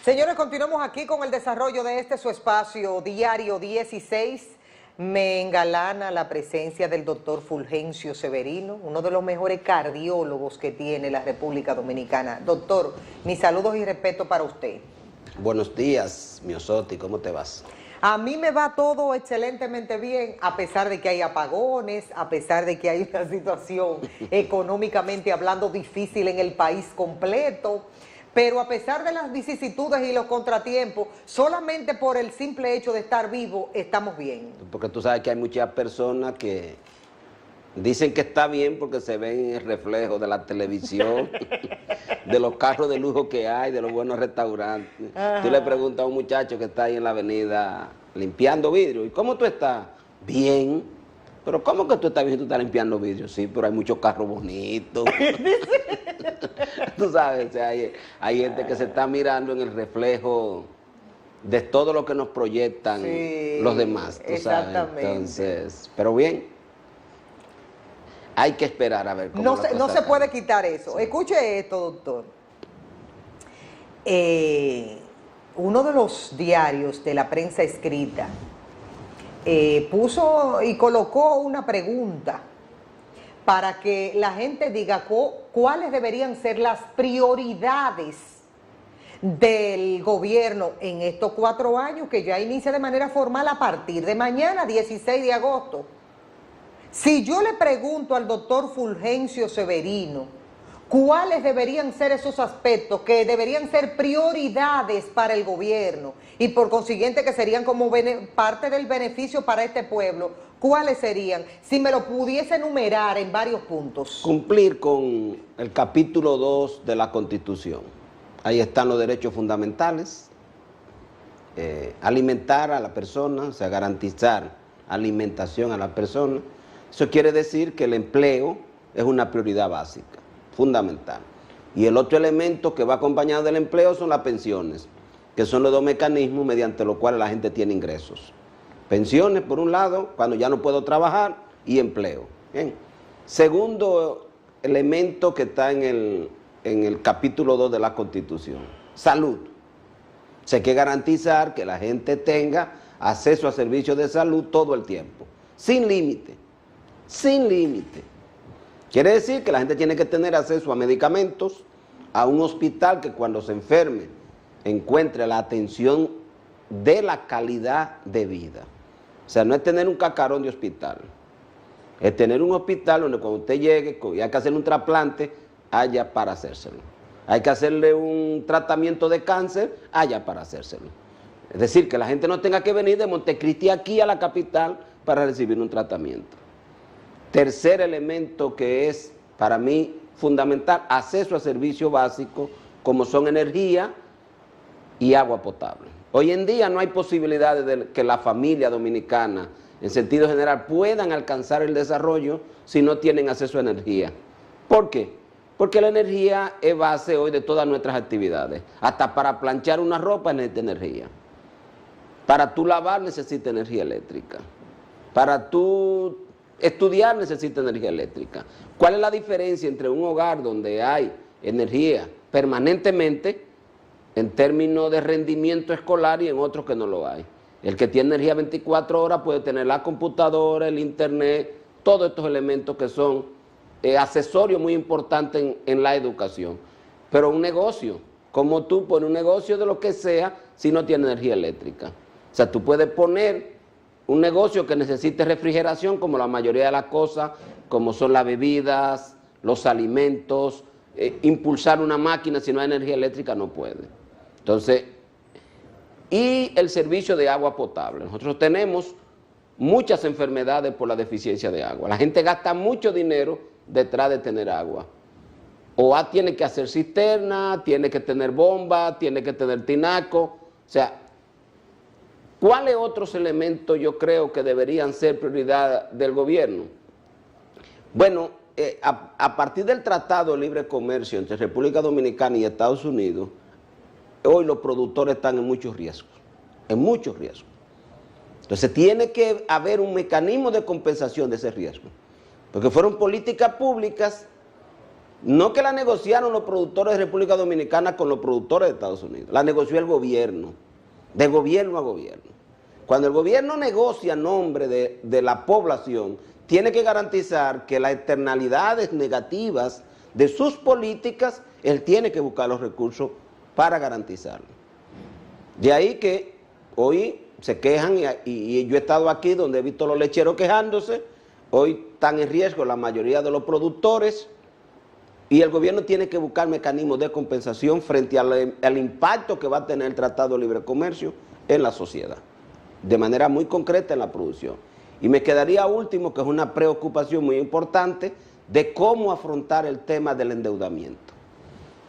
Señores, continuamos aquí con el desarrollo de su espacio Diario 16. Me engalana la presencia del doctor Fulgencio Severino, uno de los mejores cardiólogos que tiene la República Dominicana. Doctor, mis saludos y respeto para usted. Buenos días, Miosotti, ¿cómo te vas? A mí me va todo excelentemente bien, a pesar de que hay apagones, a pesar de que hay una situación económicamente hablando difícil en el país completo. Pero a pesar de las vicisitudes y los contratiempos, solamente por el simple hecho de estar vivo, estamos bien. Porque tú sabes que hay muchas personas que dicen que está bien porque se ven en el reflejo de la televisión, de los carros de lujo que hay, de los buenos restaurantes. Ajá. Tú le preguntas a un muchacho que está ahí en la avenida limpiando vidrio, ¿y cómo tú estás? Bien. Pero ¿cómo que tú estás bien? Tú estás limpiando vidrio, sí, pero hay muchos carros bonitos. Tú sabes, o sea, hay gente que se está mirando en el reflejo de todo lo que nos proyectan los demás, tú exactamente. Sabes. Entonces, pero bien, hay que esperar a ver cómo no se puede quitar eso. Sí. Escuche esto, doctor. Uno de los diarios de la prensa escrita puso y colocó una pregunta para que la gente diga cuáles deberían ser las prioridades del gobierno en estos 4 años que ya inicia de manera formal a partir de mañana, 16 de agosto. Si yo le pregunto al doctor Fulgencio Severino cuáles deberían ser esos aspectos que deberían ser prioridades para el gobierno y por consiguiente que serían como parte del beneficio para este pueblo, ¿cuáles serían? Si me lo pudiese enumerar en varios puntos. Cumplir con el capítulo 2 de la Constitución. Ahí están los derechos fundamentales, alimentar a la persona, o sea, garantizar alimentación a la persona. Eso quiere decir que el empleo es una prioridad básica, fundamental. Y el otro elemento que va acompañado del empleo son las pensiones, que son los 2 mecanismos mediante los cuales la gente tiene ingresos. Pensiones, por un lado, cuando ya no puedo trabajar, y empleo. Bien. Segundo elemento que está en el capítulo 2 de la Constitución, salud. O sea, hay que garantizar que la gente tenga acceso a servicios de salud todo el tiempo, sin límite, sin límite. Quiere decir que la gente tiene que tener acceso a medicamentos, a un hospital que cuando se enferme encuentre la atención de la calidad de vida. O sea, no es tener un cacarón de hospital, es tener un hospital donde cuando usted llegue y hay que hacerle un trasplante, haya para hacérselo. Hay que hacerle un tratamiento de cáncer, haya para hacérselo. Es decir, que la gente no tenga que venir de Montecristi aquí a la capital para recibir un tratamiento. Tercer elemento que es para mí fundamental, acceso a servicios básicos como son energía y agua potable. Hoy en día no hay posibilidades de que la familia dominicana, en sentido general, puedan alcanzar el desarrollo si no tienen acceso a energía. ¿Por qué? Porque la energía es base hoy de todas nuestras actividades. Hasta para planchar una ropa necesita energía. Para tú lavar necesita energía eléctrica. Para tú estudiar necesita energía eléctrica. ¿Cuál es la diferencia entre un hogar donde hay energía permanentemente en términos de rendimiento escolar y en otros que no lo hay? El que tiene energía 24 horas puede tener la computadora, el internet, todos estos elementos que son accesorios muy importantes en la educación. Pero un negocio, como tú pones un negocio de lo que sea si no tiene energía eléctrica. O sea, tú puedes poner un negocio que necesite refrigeración, como la mayoría de las cosas, como son las bebidas, los alimentos, impulsar una máquina si no hay energía eléctrica no puede. Entonces, y el servicio de agua potable. Nosotros tenemos muchas enfermedades por la deficiencia de agua. La gente gasta mucho dinero detrás de tener agua. O tiene que hacer cisterna, tiene que tener bomba, tiene que tener tinaco, o sea, ¿cuáles otros elementos yo creo que deberían ser prioridad del gobierno? Bueno, a partir del Tratado de Libre Comercio entre República Dominicana y Estados Unidos, hoy los productores están en muchos riesgos, en muchos riesgos. Entonces tiene que haber un mecanismo de compensación de ese riesgo, porque fueron políticas públicas No que la negociaron los productores de República Dominicana con los productores de Estados Unidos, la negoció el gobierno, de gobierno a gobierno. Cuando el gobierno negocia a nombre de la población, tiene que garantizar que las externalidades negativas de sus políticas, él tiene que buscar los recursos para garantizarlo. De ahí que hoy se quejan, y yo he estado aquí donde he visto los lecheros quejándose, hoy están en riesgo la mayoría de los productores, y el gobierno tiene que buscar mecanismos de compensación frente al impacto que va a tener el Tratado de Libre Comercio en la sociedad, de manera muy concreta en la producción. Y me quedaría último, que es una preocupación muy importante, de cómo afrontar el tema del endeudamiento.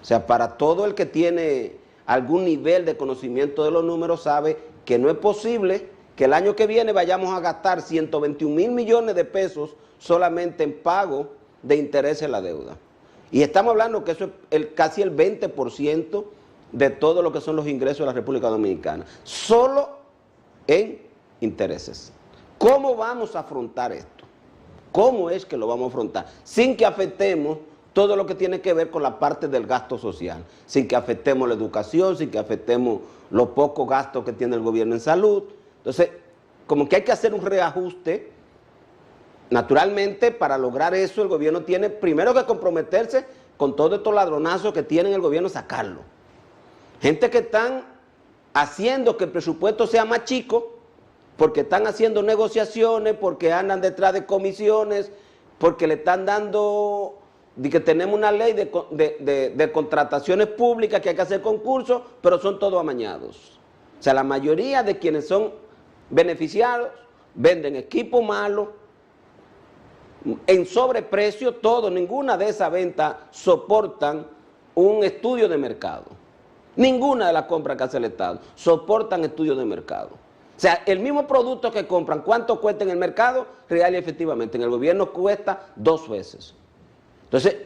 O sea, para todo el que tiene algún nivel de conocimiento de los números, sabe que no es posible que el año que viene vayamos a gastar 121.000 millones de pesos solamente en pago de interés en la deuda. Y estamos hablando que eso es casi el 20% de todo lo que son los ingresos de la República Dominicana, solo en intereses. ¿Cómo vamos a afrontar esto? ¿Cómo es que lo vamos a afrontar? Sin que afectemos todo lo que tiene que ver con la parte del gasto social, sin que afectemos la educación, sin que afectemos los pocos gastos que tiene el gobierno en salud. Entonces, como que hay que hacer un reajuste. Naturalmente, para lograr eso, el gobierno tiene primero que comprometerse con todos estos ladronazos que tiene el gobierno, sacarlo. Gente que están haciendo que el presupuesto sea más chico, porque están haciendo negociaciones, porque andan detrás de comisiones, porque le están dando, de que tenemos una ley de contrataciones públicas, que hay que hacer concursos, pero son todos amañados. O sea, la mayoría de quienes son beneficiados venden equipo malo, en sobreprecio, todo, ninguna de esas ventas soportan un estudio de mercado. Ninguna de las compras que hace el Estado soportan estudios de mercado. O sea, el mismo producto que compran, ¿cuánto cuesta en el mercado? Real y efectivamente, en el gobierno cuesta 2 veces. Entonces,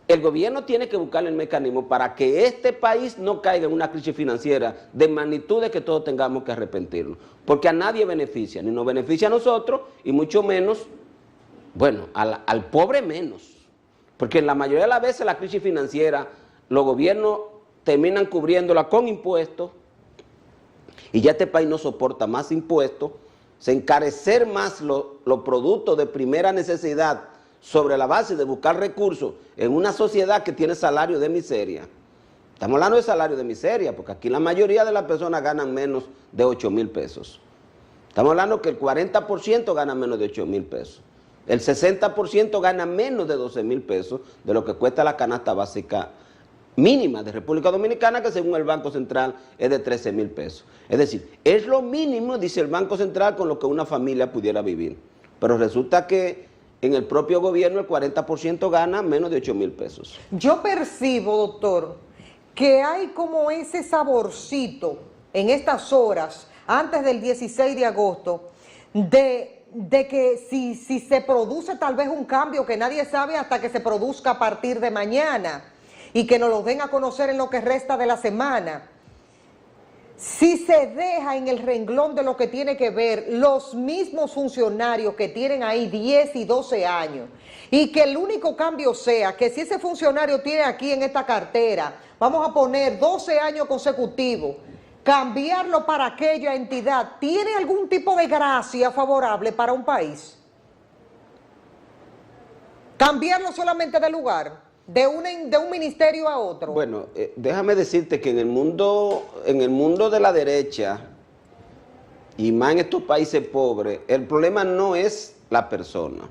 el gobierno tiene que buscar el mecanismo para que este país no caiga en una crisis financiera de magnitudes que todos tengamos que arrepentirnos. Porque a nadie beneficia, ni nos beneficia a nosotros, y mucho menos, bueno, al pobre menos. Porque en la mayoría de las veces la crisis financiera, los gobiernos terminan cubriéndola con impuestos, y ya este país no soporta más impuestos, se encarecer más los productos de primera necesidad sobre la base de buscar recursos en una sociedad que tiene salario de miseria. Estamos hablando de salario de miseria, porque aquí la mayoría de las personas ganan menos de 8,000 pesos. Estamos hablando que el 40% gana menos de 8,000 pesos. El 60% gana menos de 12,000 pesos de lo que cuesta la canasta básica mínima de República Dominicana, que según el Banco Central es de 13,000 pesos. Es decir, es lo mínimo, dice el Banco Central, con lo que una familia pudiera vivir. Pero resulta que en el propio gobierno el 40% gana menos de 8,000 pesos. Yo percibo, doctor, que hay como ese saborcito en estas horas, antes del 16 de agosto, de que si se produce tal vez un cambio que nadie sabe hasta que se produzca a partir de mañana, y que nos lo den a conocer en lo que resta de la semana. Si se deja en el renglón de lo que tiene que ver los mismos funcionarios que tienen ahí 10 y 12 años, y que el único cambio sea que si ese funcionario tiene aquí en esta cartera, vamos a poner 12 años consecutivos, cambiarlo para aquella entidad, ¿tiene algún tipo de gracia favorable para un país? Cambiarlo solamente de lugar. De un ministerio a otro. Bueno, déjame decirte que en el mundo de la derecha, y más en estos países pobres, el problema no es la persona,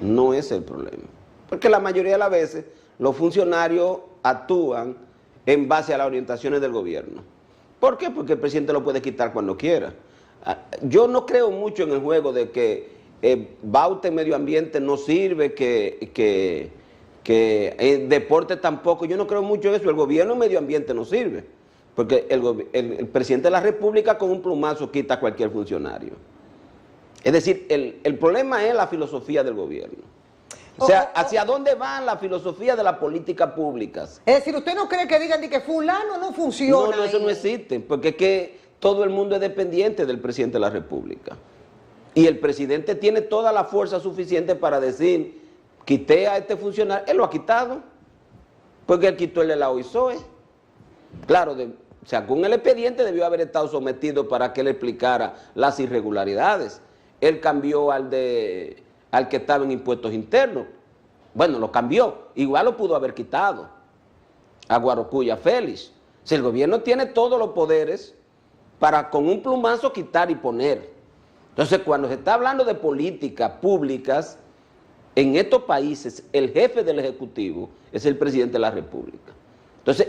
no es el problema. Porque la mayoría de las veces los funcionarios actúan en base a las orientaciones del gobierno. ¿Por qué? Porque el presidente lo puede quitar cuando quiera. Yo no creo mucho en el juego de que Baute medio ambiente no sirve, que el deporte tampoco. Yo no creo mucho en eso. El gobierno en medio ambiente no sirve, porque el presidente de la República con un plumazo quita a cualquier funcionario. Es decir, el problema es la filosofía del gobierno. O sea, ¿hacia dónde va la filosofía de las políticas públicas? Es decir, ¿usted no cree que digan de que fulano no funciona? No, eso no existe, porque es que todo el mundo es dependiente del presidente de la República. Y el presidente tiene toda la fuerza suficiente para decir quité a este funcionario, él lo ha quitado, porque él quitó el de la OISOE. Claro, según el expediente debió haber estado sometido para que él explicara las irregularidades. Él cambió al que estaba en impuestos internos. Bueno, lo cambió, igual lo pudo haber quitado a Guarocuya Félix. Si el gobierno tiene todos los poderes para con un plumazo quitar y poner. Entonces, cuando se está hablando de políticas públicas, en estos países el jefe del Ejecutivo es el presidente de la República. Entonces,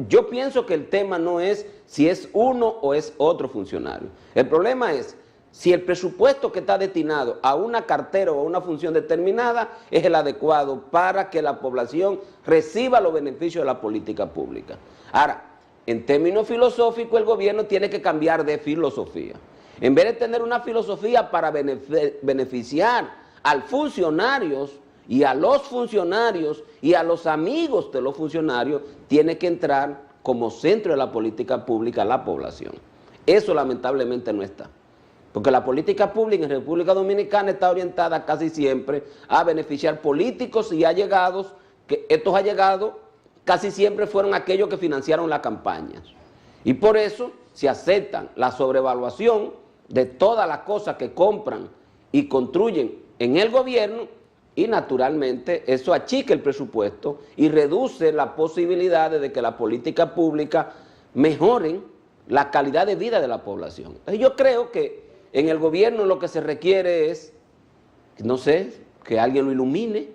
yo pienso que el tema no es si es uno o es otro funcionario. El problema es si el presupuesto que está destinado a una cartera o a una función determinada es el adecuado para que la población reciba los beneficios de la política pública. Ahora, en términos filosóficos, el gobierno tiene que cambiar de filosofía. En vez de tener una filosofía para beneficiar a los funcionarios y a los amigos de los funcionarios, tiene que entrar como centro de la política pública la población. Eso lamentablemente no está. Porque la política pública en República Dominicana está orientada casi siempre a beneficiar políticos y allegados, que estos allegados casi siempre fueron aquellos que financiaron las campañas. Y por eso se aceptan la sobrevaluación de todas las cosas que compran y construyen en el gobierno, y naturalmente eso achica el presupuesto y reduce las posibilidades de que la política pública mejoren la calidad de vida de la población. Entonces yo creo que en el gobierno lo que se requiere es, no sé, que alguien lo ilumine,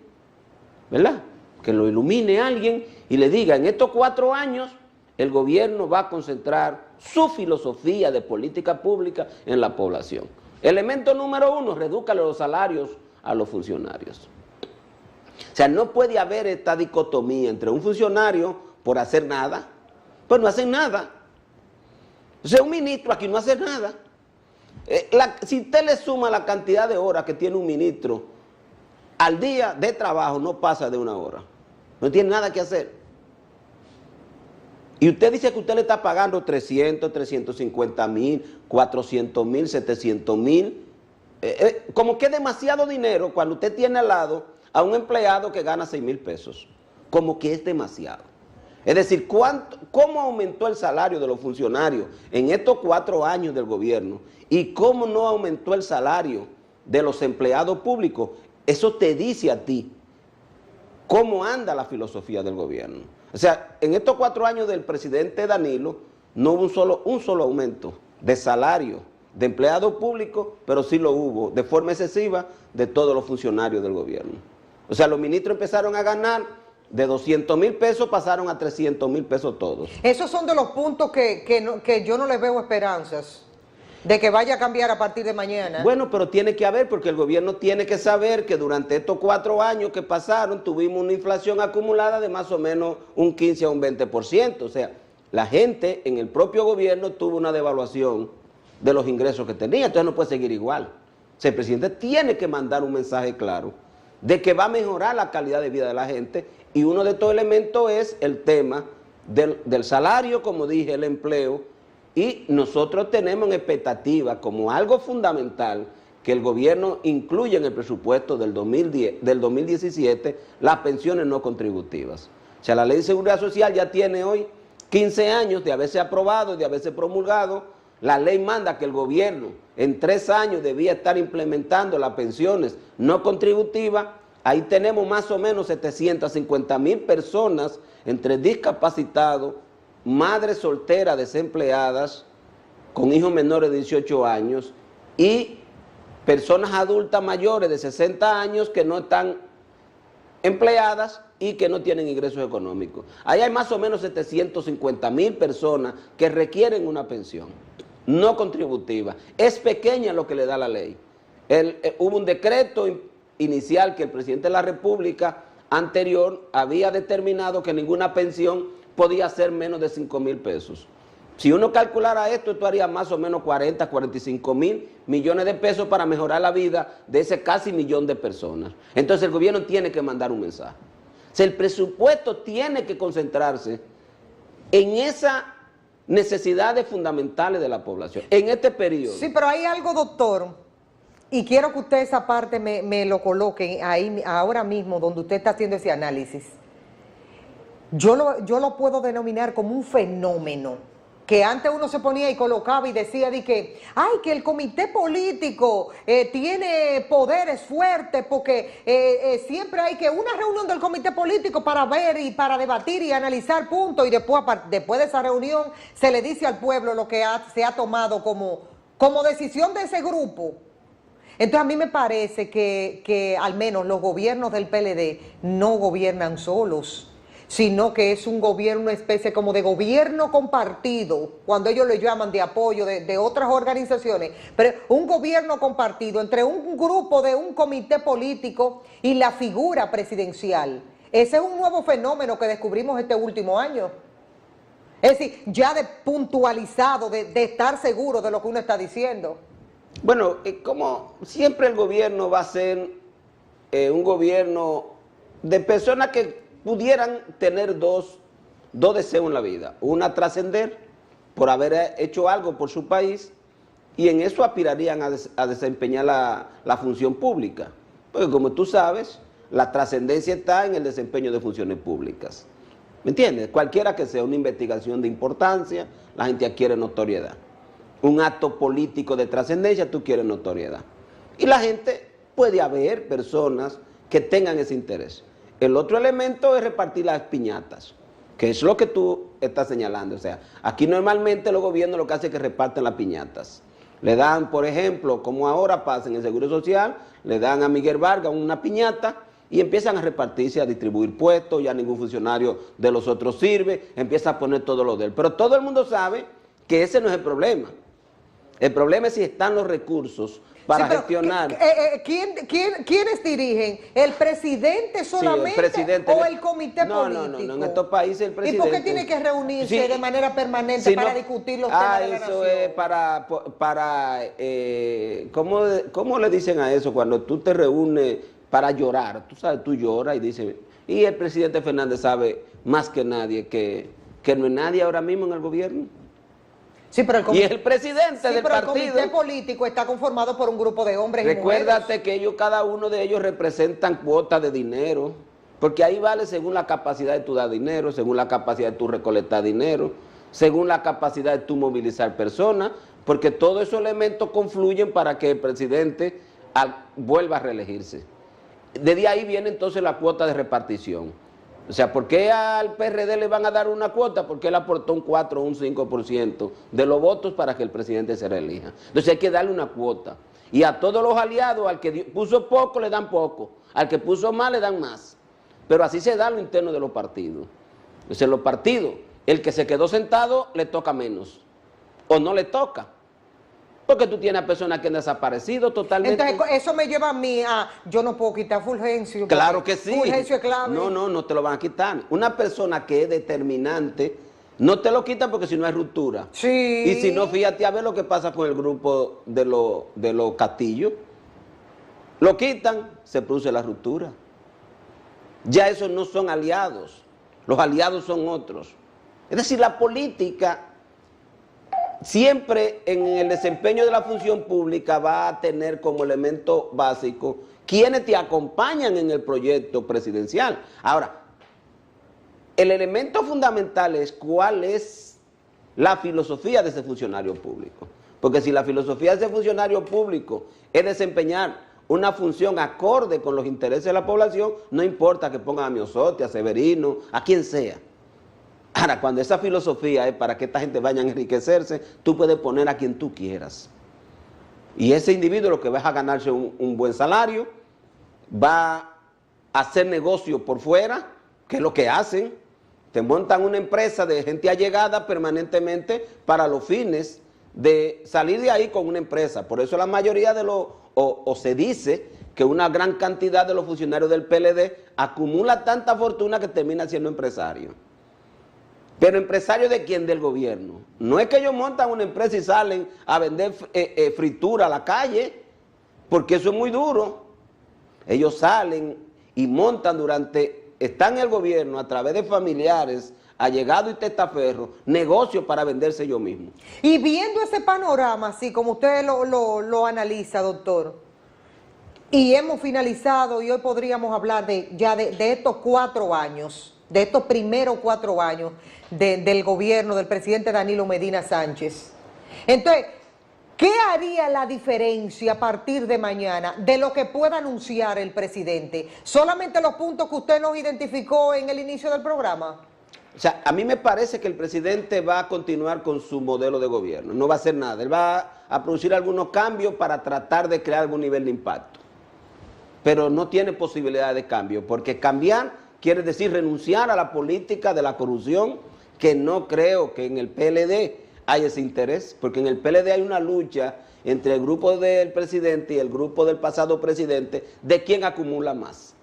¿verdad? Que lo ilumine alguien y le diga, en estos 4 años el gobierno va a concentrar su filosofía de política pública en la población. Elemento número 1, redúcale los salarios a los funcionarios. O sea, no puede haber esta dicotomía entre un funcionario por hacer nada, pues no hacen nada. O sea, un ministro aquí no hace nada. Si usted le suma la cantidad de horas que tiene un ministro al día de trabajo, no pasa de 1 hora. No tiene nada que hacer. Y usted dice que usted le está pagando 300, 350 mil, 400 mil, 700 mil. Como que es demasiado dinero cuando usted tiene al lado a un empleado que gana 6 mil pesos. Como que es demasiado. Es decir, ¿cómo aumentó el salario de los funcionarios en estos 4 años del gobierno? ¿Y cómo no aumentó el salario de los empleados públicos? Eso te dice a ti cómo anda la filosofía del gobierno. O sea, en estos 4 años del presidente Danilo no hubo un solo aumento de salario de empleados públicos, pero sí lo hubo de forma excesiva de todos los funcionarios del gobierno. O sea, los ministros empezaron a ganar de 200 mil pesos, pasaron a 300 mil pesos todos. Esos son de los puntos que yo no les veo esperanzas de que vaya a cambiar a partir de mañana. Bueno, pero tiene que haber, porque el gobierno tiene que saber que durante estos 4 años que pasaron tuvimos una inflación acumulada de más o menos un 15 a un 20%. O sea, la gente en el propio gobierno tuvo una devaluación de los ingresos que tenía, entonces no puede seguir igual. O sea, el presidente tiene que mandar un mensaje claro de que va a mejorar la calidad de vida de la gente, y uno de estos elementos es el tema del salario, como dije, el empleo, y nosotros tenemos en expectativa como algo fundamental que el gobierno incluya en el presupuesto del 2017 las pensiones no contributivas. O sea, la Ley de Seguridad Social ya tiene hoy 15 años de haberse aprobado, de haberse promulgado. La ley manda que el gobierno en 3 años debía estar implementando las pensiones no contributivas. Ahí tenemos más o menos 750 mil personas entre discapacitados, madres solteras desempleadas, con hijos menores de 18 años y personas adultas mayores de 60 años que no están empleadas y que no tienen ingresos económicos. Ahí hay más o menos 750 mil personas que requieren una pensión no contributiva. Es pequeña lo que le da la ley. Hubo un decreto inicial que el presidente de la República anterior había determinado que ninguna pensión podía ser menos de 5 mil pesos. Si uno calculara esto haría más o menos 40, 45 mil millones de pesos para mejorar la vida de ese casi millón de personas. Entonces el gobierno tiene que mandar un mensaje. O sea, el presupuesto tiene que concentrarse en esas necesidades fundamentales de la población, en este periodo. Sí, pero hay algo, doctor, Y quiero que usted esa parte me lo coloque ahí, ahora mismo, donde usted está haciendo ese análisis. Yo lo puedo denominar como un fenómeno, que antes uno se ponía y colocaba y decía que el comité político tiene poderes fuertes porque siempre hay que una reunión del comité político para ver y para debatir y analizar puntos, y después de esa reunión se le dice al pueblo lo que se ha tomado como decisión de ese grupo. Entonces a mí me parece que al menos los gobiernos del PLD no gobiernan solos, sino que es un gobierno, una especie como de gobierno compartido, cuando ellos lo llaman de apoyo de otras organizaciones, pero un gobierno compartido entre un grupo de un comité político y la figura presidencial. Ese es un nuevo fenómeno que descubrimos este último año. Es decir, ya de puntualizado, de estar seguro de lo que uno está diciendo. Bueno, como siempre el gobierno va a ser un gobierno de personas que pudieran tener dos deseos en la vida. Una, trascender por haber hecho algo por su país, y en eso aspirarían a desempeñar la función pública. Porque como tú sabes, la trascendencia está en el desempeño de funciones públicas. ¿Me entiendes? Cualquiera que sea una investigación de importancia, la gente quiere notoriedad. Un acto político de trascendencia, tú quieres notoriedad. Y la gente puede haber personas que tengan ese interés. El otro elemento es repartir las piñatas, que es lo que tú estás señalando. O sea, aquí normalmente los gobiernos lo que hacen es que reparten las piñatas. Le dan, por ejemplo, como ahora pasa en el Seguro Social, le dan a Miguel Vargas una piñata y empiezan a repartirse, a distribuir puestos, ya ningún funcionario de los otros sirve, empieza a poner todo lo de él. Pero todo el mundo sabe que ese no es el problema. El problema es si están los recursos para gestionar. ¿Quiénes dirigen? ¿El presidente solamente, sí, el presidente, o el comité político? No, en estos países el presidente. ¿Y por qué tiene que reunirse de manera permanente para discutir los temas de la nación? Eso es ¿cómo le dicen a eso? Cuando tú te reúnes para llorar, tú sabes, tú lloras y dices, y el presidente Fernández sabe más que nadie que no es nadie ahora mismo en el gobierno. Sí, pero y el presidente del partido. El comité político está conformado por un grupo de hombres y mujeres. Recuérdate que cada uno de ellos representan cuotas de dinero, porque ahí vale según la capacidad de tu dar dinero, según la capacidad de tu recolectar dinero, según la capacidad de tu movilizar personas, porque todos esos elementos confluyen para que el presidente vuelva a reelegirse. Desde ahí viene entonces la cuota de repartición. O sea, ¿por qué al PRD le van a dar una cuota? Porque él aportó un 4 o un 5% de los votos para que el presidente se reelija. Entonces hay que darle una cuota. Y a todos los aliados, al que puso poco le dan poco, al que puso más le dan más. Pero así se da lo interno de los partidos. Entonces los partidos, el que se quedó sentado le toca menos, o no le toca. Porque tú tienes a personas que han desaparecido totalmente. Entonces, eso me lleva a mí yo no puedo quitar Fulgencio. Claro que sí. Fulgencio es clave. No te lo van a quitar. Una persona que es determinante, no te lo quitan porque si no hay ruptura. Sí. Y si no, fíjate a ver lo que pasa con el grupo de los Castillo. Lo quitan, se produce la ruptura. Ya esos no son aliados. Los aliados son otros. Es decir, la política siempre en el desempeño de la función pública va a tener como elemento básico quienes te acompañan en el proyecto presidencial. Ahora, el elemento fundamental es cuál es la filosofía de ese funcionario público. Porque si la filosofía de ese funcionario público es desempeñar una función acorde con los intereses de la población, no importa que pongan a Miosotti, a Severino, a quien sea. Ahora, cuando esa filosofía es para que esta gente vaya a enriquecerse, tú puedes poner a quien tú quieras. Y ese individuo lo que va es a ganarse un buen salario, va a hacer negocio por fuera, que es lo que hacen. Te montan una empresa de gente allegada permanentemente para los fines de salir de ahí con una empresa. Por eso la mayoría de o se dice que una gran cantidad de los funcionarios del PLD acumula tanta fortuna que termina siendo empresario. Pero empresario ¿de quién? Del gobierno. No es que ellos montan una empresa y salen a vender fritura a la calle, porque eso es muy duro. Ellos salen y montan están en el gobierno a través de familiares, allegados y testaferros, negocios para venderse ellos mismos. Y viendo ese panorama, así como usted lo analiza, doctor, Y hemos finalizado y hoy podríamos hablar de estos 4 años, de estos primeros 4 años del gobierno del presidente Danilo Medina Sánchez. Entonces, ¿qué haría la diferencia a partir de mañana de lo que pueda anunciar el presidente? ¿Solamente los puntos que usted nos identificó en el inicio del programa? O sea, a mí me parece que el presidente va a continuar con su modelo de gobierno, no va a hacer nada. Él va a producir algunos cambios para tratar de crear algún nivel de impacto. Pero no tiene posibilidad de cambio, porque cambiar quiere decir renunciar a la política de la corrupción, que no creo que en el PLD hay ese interés, porque en el PLD hay una lucha entre el grupo del presidente y el grupo del pasado presidente de quién acumula más,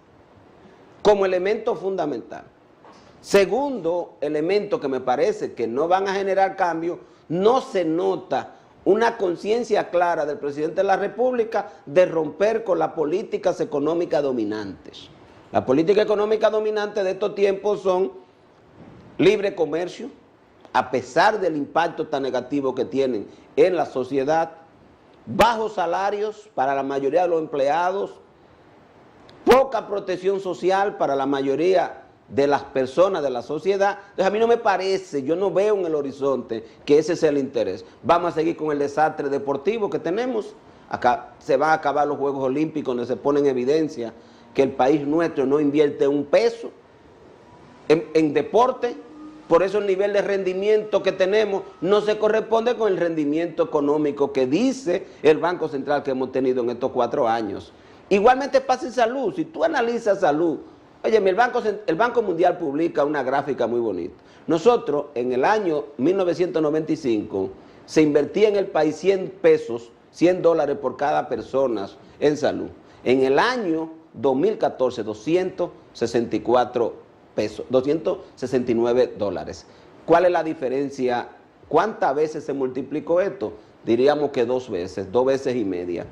como elemento fundamental. Segundo elemento que me parece que no van a generar cambio, no se nota una conciencia clara del presidente de la República de romper con las políticas económicas dominantes. La política económica dominante de estos tiempos son libre comercio, a pesar del impacto tan negativo que tienen en la sociedad, bajos salarios para la mayoría de los empleados, poca protección social para la mayoría de las personas de la sociedad. Entonces a mí no me parece, yo no veo en el horizonte que ese sea el interés. Vamos a seguir con el desastre deportivo que tenemos. Acá se van a acabar los Juegos Olímpicos, donde se pone en evidencia que el país nuestro no invierte un peso en deporte. Por eso el nivel de rendimiento que tenemos no se corresponde con el rendimiento económico que dice el Banco Central que hemos tenido en estos 4 años. Igualmente pasa en salud. Si tú analizas salud, oye, el Banco Mundial publica una gráfica muy bonita. Nosotros, en el año 1995, se invertía en el país 100 pesos, $100 por cada persona en salud. En el año 2014, 264 pesos, $269. ¿Cuál es la diferencia? ¿Cuántas veces se multiplicó esto? Diríamos que 2 veces, 2 veces y media.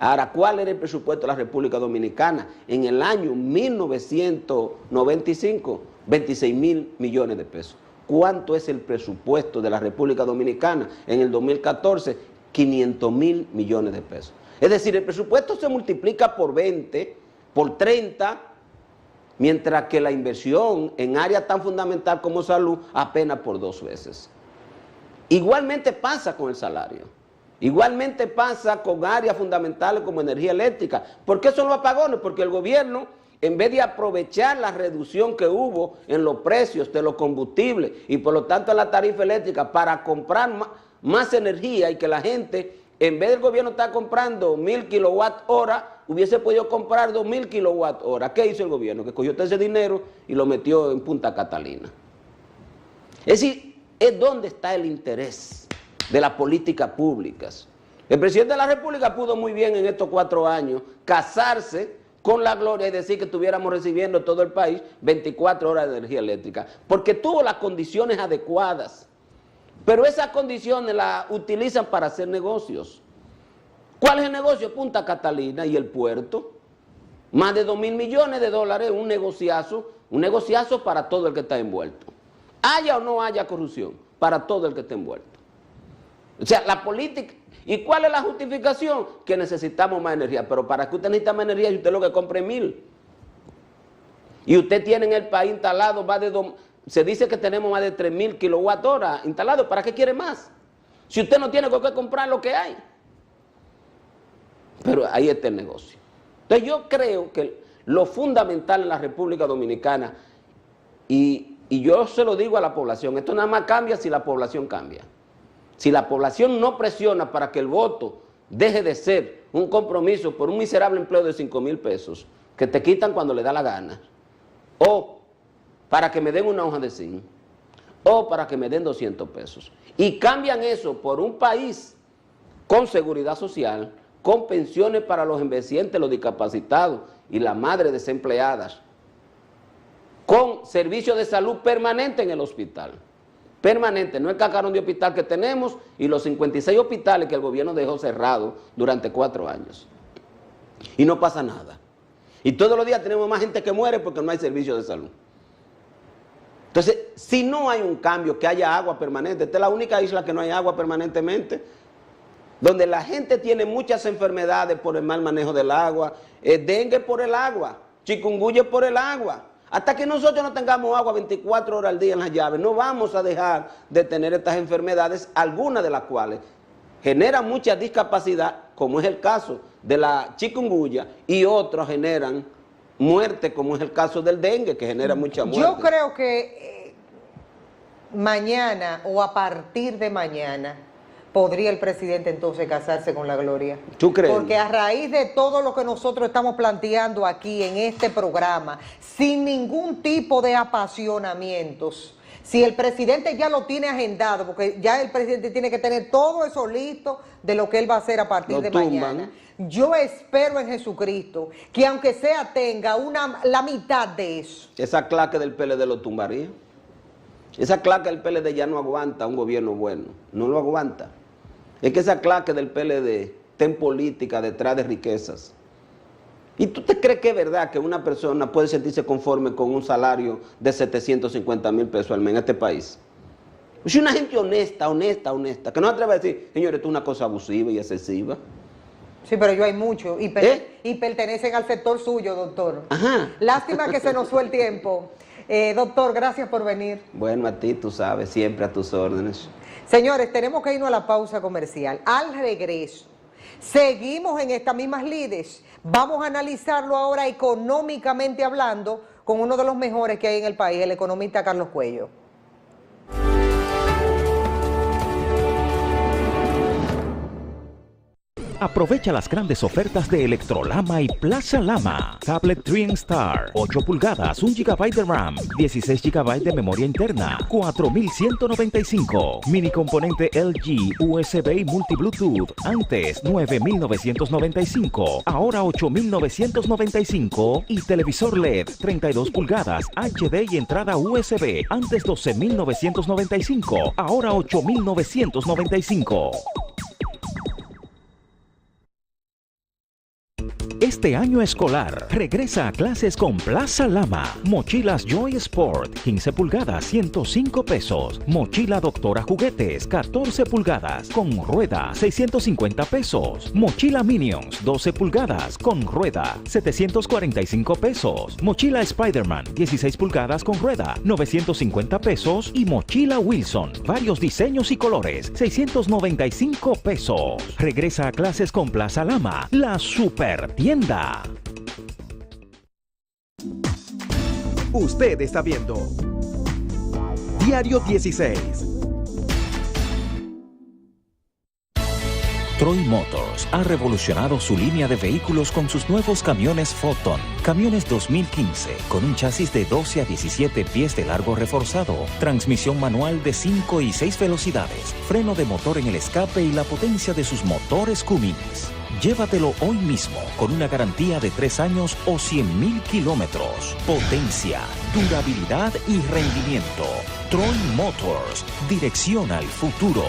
Ahora, ¿cuál era el presupuesto de la República Dominicana? En el año 1995, 26,000 millones de pesos. ¿Cuánto es el presupuesto de la República Dominicana? En el 2014, 500,000 millones de pesos. Es decir, el presupuesto se multiplica por 20, por 30, mientras que la inversión en áreas tan fundamental como salud apenas por 2 veces. Igualmente pasa con el salario. Igualmente pasa con áreas fundamentales como energía eléctrica. ¿Por qué son los apagones? Porque el gobierno, en vez de aprovechar la reducción que hubo en los precios de los combustibles y por lo tanto en la tarifa eléctrica para comprar más energía y que la gente, en vez del gobierno estar comprando 1,000 kilowatt-hora, hubiese podido comprar 2,000 kilowatt-hora. ¿Qué hizo el gobierno? Que cogió todo ese dinero y lo metió en Punta Catalina. Es decir, es donde está el interés de las políticas públicas. El presidente de la República pudo muy bien en estos 4 años casarse con la gloria y decir que estuviéramos recibiendo todo el país 24 horas de energía eléctrica, porque tuvo las condiciones adecuadas, pero esas condiciones las utilizan para hacer negocios. ¿Cuál es el negocio? Punta Catalina y el puerto. Más de 2,000 millones de dólares, un negociazo para todo el que está envuelto. Haya o no haya corrupción, para todo el que está envuelto. O sea, la política. ¿Y cuál es la justificación? Que necesitamos más energía. Pero ¿para qué usted necesita más energía si usted lo que compre 1,000? Y usted tiene en el país instalado más de se dice que tenemos más de 3,000 kilowatt-horas instalados. ¿Para qué quiere más? Si usted no tiene con qué comprar lo que hay. Pero ahí está el negocio. Entonces yo creo que lo fundamental en la República Dominicana, y yo se lo digo a la población, esto nada más cambia si la población cambia. Si la población no presiona para que el voto deje de ser un compromiso por un miserable empleo de 5,000 pesos, que te quitan cuando le da la gana, o para que me den una hoja de zinc, o para que me den 200 pesos, y cambian eso por un país con seguridad social, con pensiones para los envejecientes, los discapacitados y las madres desempleadas, con servicios de salud permanente en el hospital. Permanente, no el cacarón de hospital que tenemos y los 56 hospitales que el gobierno dejó cerrados durante 4 años. Y no pasa nada. Y todos los días tenemos más gente que muere porque no hay servicio de salud. Entonces, si no hay un cambio, que haya agua permanente, esta es la única isla que no hay agua permanentemente. donde la gente tiene muchas enfermedades por el mal manejo del agua, dengue por el agua, chikungunya por el agua. Hasta que nosotros no tengamos agua 24 horas al día en las llaves, no vamos a dejar de tener estas enfermedades, algunas de las cuales generan mucha discapacidad, como es el caso de la chikungunya, y otros generan muerte, como es el caso del dengue, que genera mucha muerte. Yo creo que mañana o a partir de mañana podría el presidente entonces casarse con la gloria. ¿Tú crees? Porque a raíz de todo lo que nosotros estamos planteando aquí en este programa, sin ningún tipo de apasionamientos, si el presidente ya lo tiene agendado, porque ya el presidente tiene que tener todo eso listo de lo que él va a hacer a partir de mañana. Yo espero en Jesucristo que aunque sea tenga la mitad de eso. Esa claque del PLD lo tumbaría. Esa claque del PLD ya no aguanta un gobierno bueno, no lo aguanta. Es que esa claque del PLD está en política detrás de riquezas. ¿Y tú te crees que es verdad que una persona puede sentirse conforme con un salario de 750,000 pesos al mes en este país? Es una gente honesta, que no se atreve a decir, señores, esto es una cosa abusiva y excesiva. Sí, pero yo hay mucho y pertenecen al sector suyo, doctor. Ajá. Lástima que se nos fue el tiempo. Doctor, gracias por venir. Bueno, a ti, tú sabes, siempre a tus órdenes. Señores, tenemos que irnos a la pausa comercial. Al regreso, seguimos en estas mismas lides. Vamos a analizarlo ahora económicamente hablando con uno de los mejores que hay en el país, el economista Carlos Cuello. Aprovecha las grandes ofertas de Electrolama y Plaza Lama. Tablet Twin Star, 8 pulgadas, 1 GB de RAM, 16 GB de memoria interna, 4,195. Mini componente LG, USB y multi-Bluetooth. Antes, 9,995. Ahora 8,995. Y televisor LED, 32 pulgadas, HD y entrada USB. Antes 12,995. Ahora 8,995. Este año escolar, regresa a clases con Plaza Lama. Mochilas Joy Sport, 15 pulgadas, 105 pesos. Mochila Doctora Juguetes, 14 pulgadas, con rueda, 650 pesos. Mochila Minions, 12 pulgadas, con rueda, 745 pesos. Mochila Spider-Man, 16 pulgadas, con rueda, 950 pesos. Y mochila Wilson, varios diseños y colores, 695 pesos. Regresa a clases con Plaza Lama, la super tienda. Usted está viendo Diario 16. Troy Motors ha revolucionado su línea de vehículos con sus nuevos camiones Photon. Camiones 2015 con un chasis de 12 a 17 pies de largo reforzado, transmisión manual de 5 y 6 velocidades, freno de motor en el escape y la potencia de sus motores Cummins. Llévatelo hoy mismo con una garantía de 3 años o 100,000 kilómetros. Potencia, durabilidad y rendimiento. Troy Motors, dirección al futuro.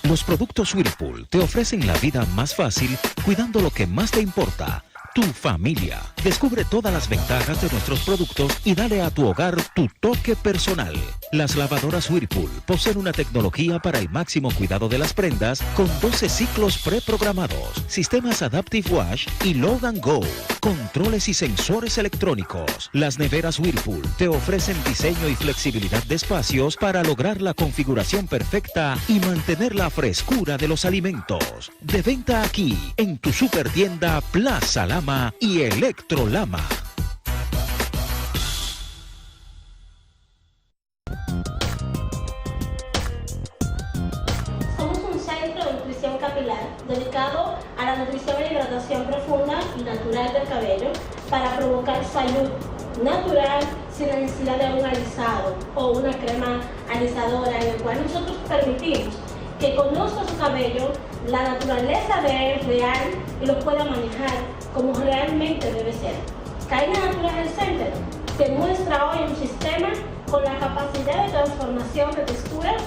Los productos Whirlpool te ofrecen la vida más fácil cuidando lo que más te importa, tu familia. Descubre todas las ventajas de nuestros productos y dale a tu hogar tu toque personal. Las lavadoras Whirlpool poseen una tecnología para el máximo cuidado de las prendas con 12 ciclos preprogramados, sistemas Adaptive Wash y Load & Go, controles y sensores electrónicos. Las neveras Whirlpool te ofrecen diseño y flexibilidad de espacios para lograr la configuración perfecta y mantener la frescura de los alimentos. De venta aquí, en tu supertienda Plaza Lama y Electrolama. Somos un centro de nutrición capilar dedicado a la nutrición e hidratación profunda y natural del cabello para provocar salud natural sin la necesidad de un alisado o una crema alisadora, en el cual nosotros permitimos que conozca su cabello, la naturaleza de él real y lo pueda manejar como realmente debe ser. Caina Natural Health Center te muestra hoy un sistema con la capacidad de transformación de texturas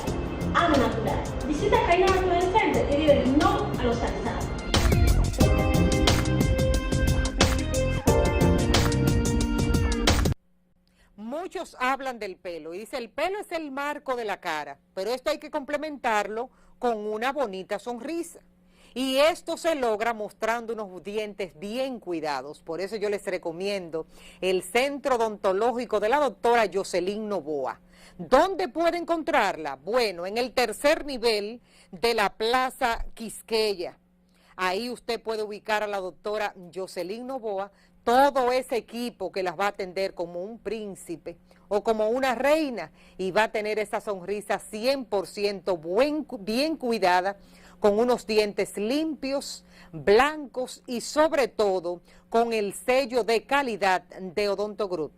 a lo natural. Visita Caina Natural Health Center y dile no a los alisados. muchos hablan del pelo y dice el pelo es el marco de la cara, pero esto hay que complementarlo con una bonita sonrisa. Y esto se logra mostrando unos dientes bien cuidados. Por eso yo les recomiendo el Centro Odontológico de la doctora Jocelyn Novoa. ¿Dónde puede encontrarla? Bueno, en el tercer nivel de la Plaza Quisqueya. Ahí usted puede ubicar a la doctora Jocelyn Novoa, todo ese equipo que las va a atender como un príncipe o como una reina y va a tener esa sonrisa 100% bien cuidada, con unos dientes limpios, blancos y sobre todo con el sello de calidad de Odonto Group.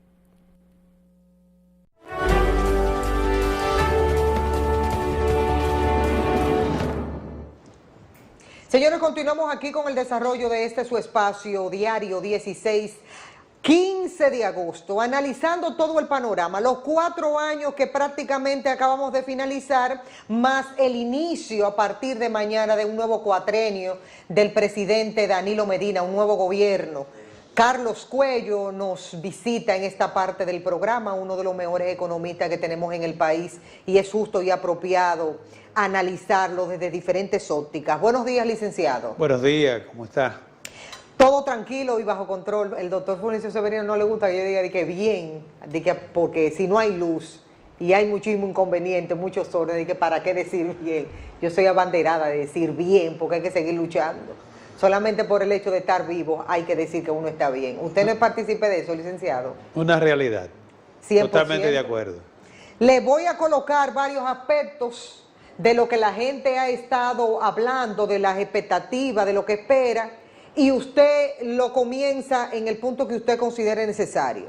Señores, continuamos aquí con el desarrollo de este su espacio diario 15 de agosto, analizando todo el panorama, los 4 años que prácticamente acabamos de finalizar, más el inicio a partir de mañana de un nuevo cuatrenio del presidente Danilo Medina, un nuevo gobierno. Carlos Cuello nos visita en esta parte del programa, uno de los mejores economistas que tenemos en el país, y es justo y apropiado analizarlo desde diferentes ópticas. Buenos días, licenciado. Buenos días, ¿cómo está? Todo tranquilo y bajo control. El doctor Fulgencio Severino no le gusta que yo diga de que bien, porque si no hay luz y hay muchísimo inconveniente, muchos órdenes, de que para qué decir bien. Yo soy abanderada de decir bien, porque hay que seguir luchando. Solamente por el hecho de estar vivo hay que decir que uno está bien. ¿Usted no es partícipe de eso, licenciado? Una realidad. 100%. Totalmente de acuerdo. Le voy a colocar varios aspectos de lo que la gente ha estado hablando, de las expectativas, de lo que espera, y usted lo comienza en el punto que usted considere necesario.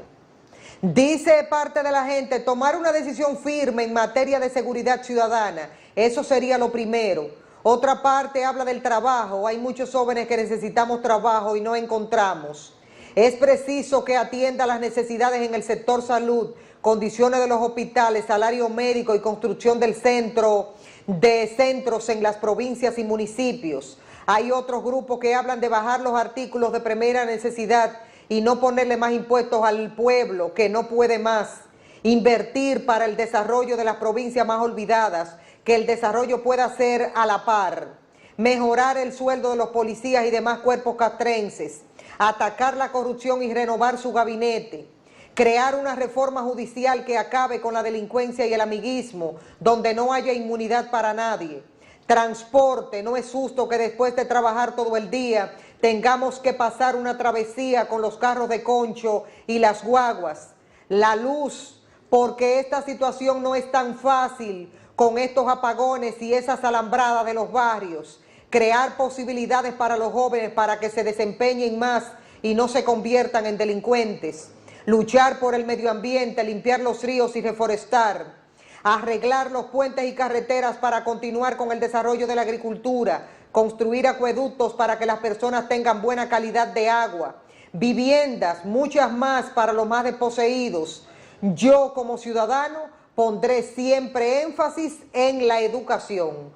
Dice parte de la gente, tomar una decisión firme en materia de seguridad ciudadana, eso sería lo primero. Otra parte habla del trabajo, hay muchos jóvenes que necesitamos trabajo y no encontramos. Es preciso que atienda las necesidades en el sector salud, condiciones de los hospitales, salario médico y construcción de centros en las provincias y municipios. Hay otros grupos que hablan de bajar los artículos de primera necesidad y no ponerle más impuestos al pueblo que no puede más. Invertir para el desarrollo de las provincias más olvidadas, que el desarrollo pueda ser a la par. Mejorar el sueldo de los policías y demás cuerpos castrenses. Atacar la corrupción y renovar su gabinete. Crear una reforma judicial que acabe con la delincuencia y el amiguismo, donde no haya inmunidad para nadie. Transporte, no es justo que después de trabajar todo el día tengamos que pasar una travesía con los carros de concho y las guaguas. La luz, porque esta situación no es tan fácil con estos apagones y esas alambradas de los barrios. Crear posibilidades para los jóvenes para que se desempeñen más y no se conviertan en delincuentes. Luchar por el medio ambiente, limpiar los ríos y reforestar. Arreglar los puentes y carreteras para continuar con el desarrollo de la agricultura, construir acueductos para que las personas tengan buena calidad de agua, viviendas, muchas más para los más desposeídos. Yo como ciudadano pondré siempre énfasis en la educación.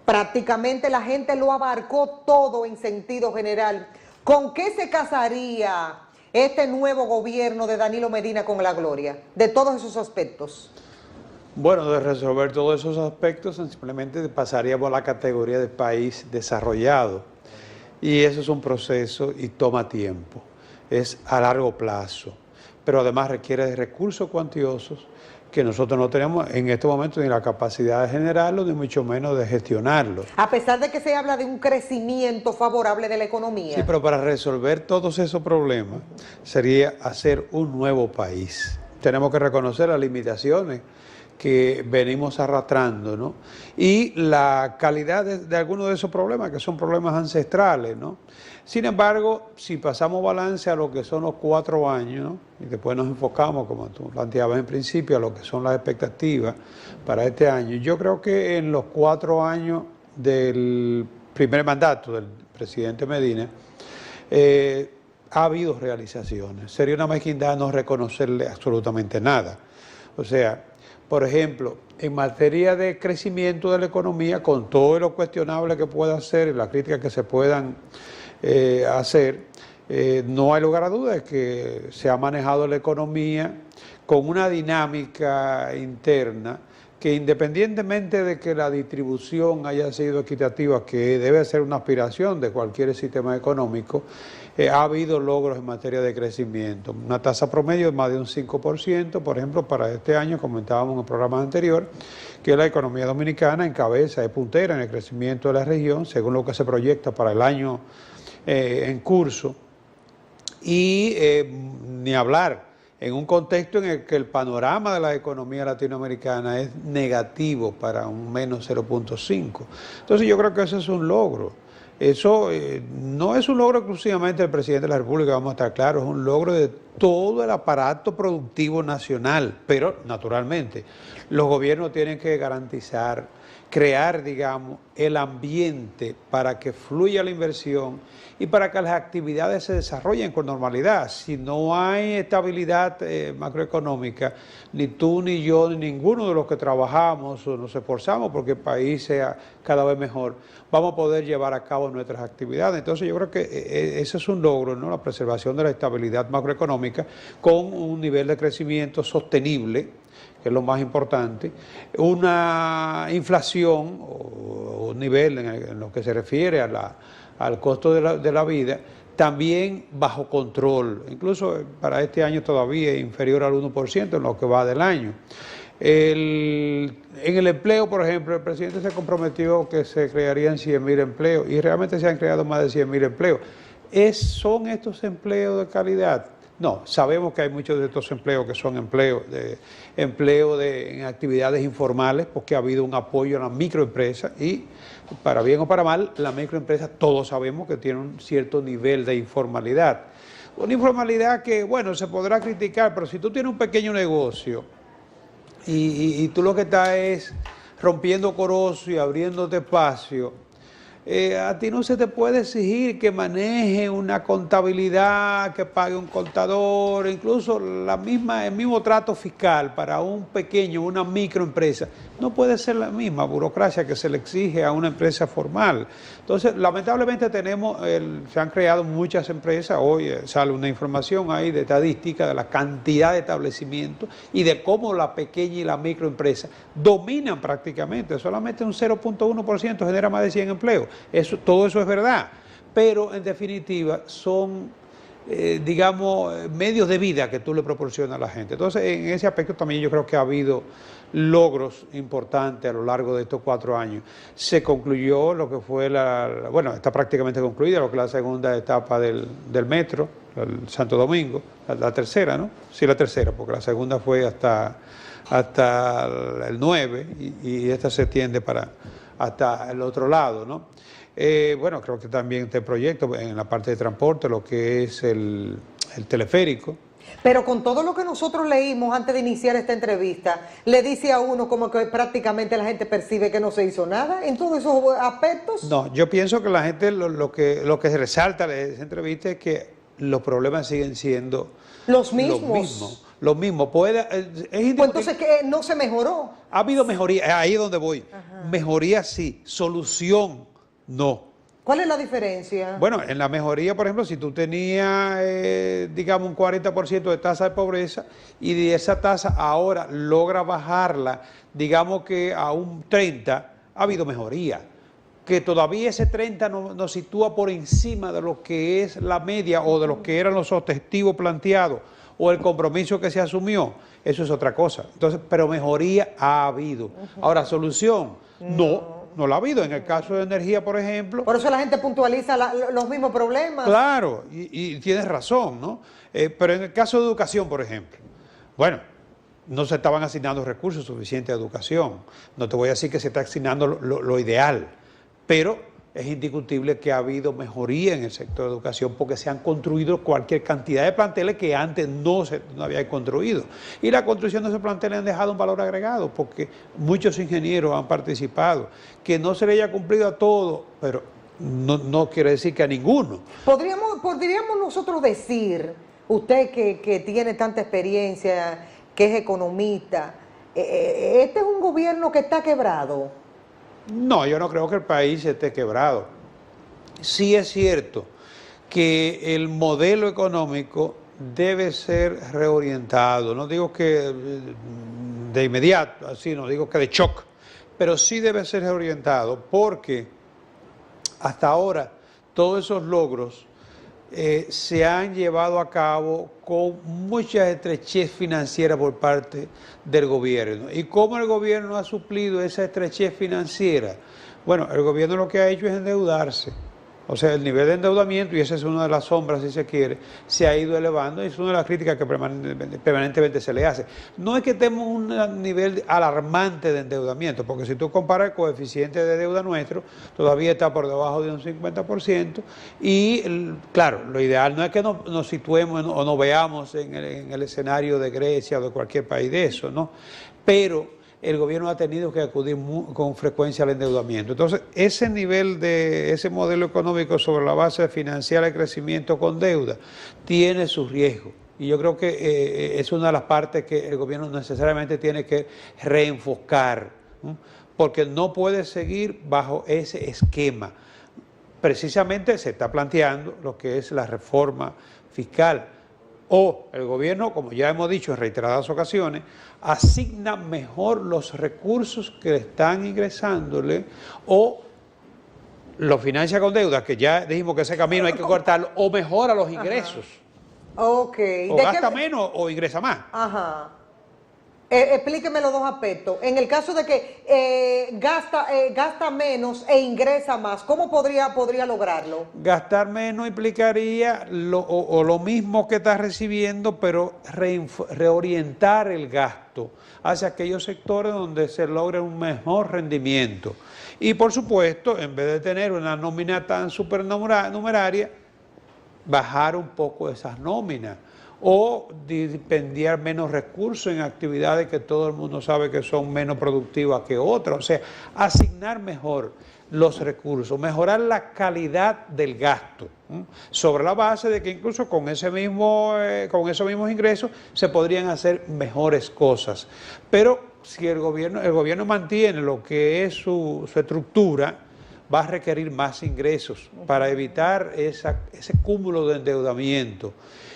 Prácticamente la gente lo abarcó todo en sentido general. ¿Con qué se casaría este nuevo gobierno de Danilo Medina con la gloria de todos esos aspectos? Bueno, de resolver todos esos aspectos simplemente pasaríamos a la categoría de país desarrollado. Y eso es un proceso y toma tiempo, es a largo plazo, pero además requiere de recursos cuantiosos que nosotros no tenemos en este momento ni la capacidad de generarlo, ni mucho menos de gestionarlo. A pesar de que se habla de un crecimiento favorable de la economía. Sí, pero para resolver todos esos problemas sería hacer un nuevo país. Tenemos que reconocer las limitaciones que venimos arrastrando, ¿no? Y la calidad de algunos de esos problemas, que son problemas ancestrales, ¿no? Sin embargo, si pasamos balance a lo que son los 4 años, ¿no? Y después nos enfocamos, como tú planteabas en principio, a lo que son las expectativas para este año, yo creo que en los 4 años del primer mandato del presidente Medina, ha habido realizaciones. Sería una mezquindad no reconocerle absolutamente nada. O sea, por ejemplo, en materia de crecimiento de la economía, con todo lo cuestionable que pueda ser y las críticas que se puedan hacer, No hay lugar a dudas que se ha manejado la economía con una dinámica interna que, independientemente de que la distribución haya sido equitativa, que debe ser una aspiración de cualquier sistema económico, ha habido logros en materia de crecimiento. Una tasa promedio de más de un 5%, por ejemplo, para este año, comentábamos en el programa anterior, que la economía dominicana encabeza, es puntera en el crecimiento de la región, según lo que se proyecta para el año en curso. Y ni hablar en un contexto en el que el panorama de la economía latinoamericana es negativo para un menos 0.5. Entonces yo creo que eso es un logro. Eso no es un logro exclusivamente del presidente de la República, vamos a estar claros, es un logro de todo el aparato productivo nacional, pero naturalmente los gobiernos tienen que garantizar, crear, digamos, el ambiente para que fluya la inversión y para que las actividades se desarrollen con normalidad. Si no hay estabilidad macroeconómica, ni tú, ni yo, ni ninguno de los que trabajamos o nos esforzamos porque el país sea cada vez mejor, vamos a poder llevar a cabo nuestras actividades. Entonces yo creo que ese es un logro, ¿no? La preservación de la estabilidad macroeconómica con un nivel de crecimiento sostenible, que es lo más importante, una inflación o un nivel en lo que se refiere al costo de la vida, también bajo control, incluso para este año todavía inferior al 1% en lo que va del año. En el empleo, por ejemplo, el presidente se comprometió que se crearían 100.000 empleos y realmente se han creado más de 100.000 empleos. ¿Son estos empleos de calidad? No, sabemos que hay muchos de estos empleos que son en actividades informales, porque ha habido un apoyo a la microempresa y, para bien o para mal, la microempresa todos sabemos que tiene un cierto nivel de informalidad. Una informalidad que, bueno, se podrá criticar, pero si tú tienes un pequeño negocio y tú lo que estás es rompiendo corozo y abriéndote espacio, a ti no se te puede exigir que maneje una contabilidad, que pague un contador, incluso el mismo trato fiscal para una microempresa. No puede ser la misma burocracia que se le exige a una empresa formal. Entonces, lamentablemente se han creado muchas empresas. Hoy sale una información ahí de estadística de la cantidad de establecimientos y de cómo la pequeña y la microempresa dominan prácticamente. Solamente un 0.1% genera más de 100 empleos. Todo eso es verdad, pero en definitiva son, digamos, medios de vida que tú le proporcionas a la gente. Entonces, en ese aspecto también yo creo que ha habido logros importantes a lo largo de estos 4 años. Se concluyó lo que fue está prácticamente concluida lo que es la segunda etapa del metro, el Santo Domingo, la tercera, ¿no? Sí, la tercera, porque la segunda fue hasta el 9 y esta se extiende hasta el otro lado, ¿no? Creo que también este proyecto en la parte de transporte, lo que es el teleférico. Pero con todo lo que nosotros leímos antes de iniciar esta entrevista, le dice a uno como que prácticamente la gente percibe que no se hizo nada en todos esos aspectos. No, yo pienso que la gente lo que se resalta de esa entrevista es que los problemas siguen siendo los mismos. Lo mismo. Pues entonces, ¿qué? ¿No se mejoró? Ha habido mejoría, ahí es donde voy. Ajá. Mejoría sí, solución no. ¿Cuál es la diferencia? Bueno, en la mejoría, por ejemplo, si tú tenías, digamos, un 40% de tasa de pobreza y de esa tasa ahora logra bajarla, digamos que a un 30%, ha habido mejoría. Que todavía ese 30 nos sitúa por encima de lo que es la media o de lo que eran los objetivos planteados o el compromiso que se asumió, eso es otra cosa. Entonces, pero mejoría ha habido. Ahora, solución, no la ha habido. En el caso de energía, por ejemplo. Por eso la gente puntualiza los mismos problemas. Claro, y tienes razón, ¿no? Pero en el caso de educación, por ejemplo, bueno, no se estaban asignando recursos suficientes a educación. No te voy a decir que se está asignando lo ideal, pero es indiscutible que ha habido mejoría en el sector de educación porque se han construido cualquier cantidad de planteles que antes no había construido. Y la construcción de esos planteles han dejado un valor agregado porque muchos ingenieros han participado. Que no se le haya cumplido a todos, pero no quiere decir que a ninguno. ¿Podríamos nosotros decir, usted que tiene tanta experiencia, que es economista, este es un gobierno que está quebrado? No, yo no creo que el país esté quebrado. Sí es cierto que el modelo económico debe ser reorientado. No digo que de inmediato, así, no digo que de shock, pero sí debe ser reorientado porque hasta ahora todos esos logros se han llevado a cabo con mucha estrechez financiera por parte del gobierno. ¿Y cómo el gobierno ha suplido esa estrechez financiera? Bueno, el gobierno lo que ha hecho es endeudarse. O sea, el nivel de endeudamiento, y esa es una de las sombras, si se quiere, se ha ido elevando y es una de las críticas que permanentemente se le hace. No es que tengamos un nivel alarmante de endeudamiento, porque si tú comparas el coeficiente de deuda nuestro, todavía está por debajo de un 50%, y claro, lo ideal no es que nos situemos o nos veamos en el escenario de Grecia o de cualquier país de eso, ¿no? Pero el gobierno ha tenido que acudir con frecuencia al endeudamiento. Entonces, ese nivel de ese modelo económico sobre la base financiera de crecimiento con deuda tiene sus riesgos. Y yo creo que es una de las partes que el gobierno necesariamente tiene que reenfocar, ¿no? Porque no puede seguir bajo ese esquema. Precisamente se está planteando lo que es la reforma fiscal. O el gobierno, como ya hemos dicho en reiteradas ocasiones, asigna mejor los recursos que están ingresándole o lo financia con deuda, que ya dijimos que ese camino hay que cortarlo, o mejora los ingresos. Ajá. Ok. O gasta menos o ingresa más. Ajá. Explíqueme los dos aspectos. En el caso de que gasta menos e ingresa más, ¿cómo podría lograrlo? Gastar menos implicaría lo mismo que está recibiendo, pero reorientar el gasto hacia aquellos sectores donde se logre un mejor rendimiento. Y por supuesto, en vez de tener una nómina tan supernumeraria, bajar un poco esas nóminas o dispendiar menos recursos en actividades que todo el mundo sabe que son menos productivas que otras. O sea, asignar mejor los recursos, mejorar la calidad del gasto, sobre la base de que incluso con esos mismos ingresos se podrían hacer mejores cosas. Pero si el gobierno mantiene lo que es su estructura, va a requerir más ingresos para evitar ese cúmulo de endeudamiento.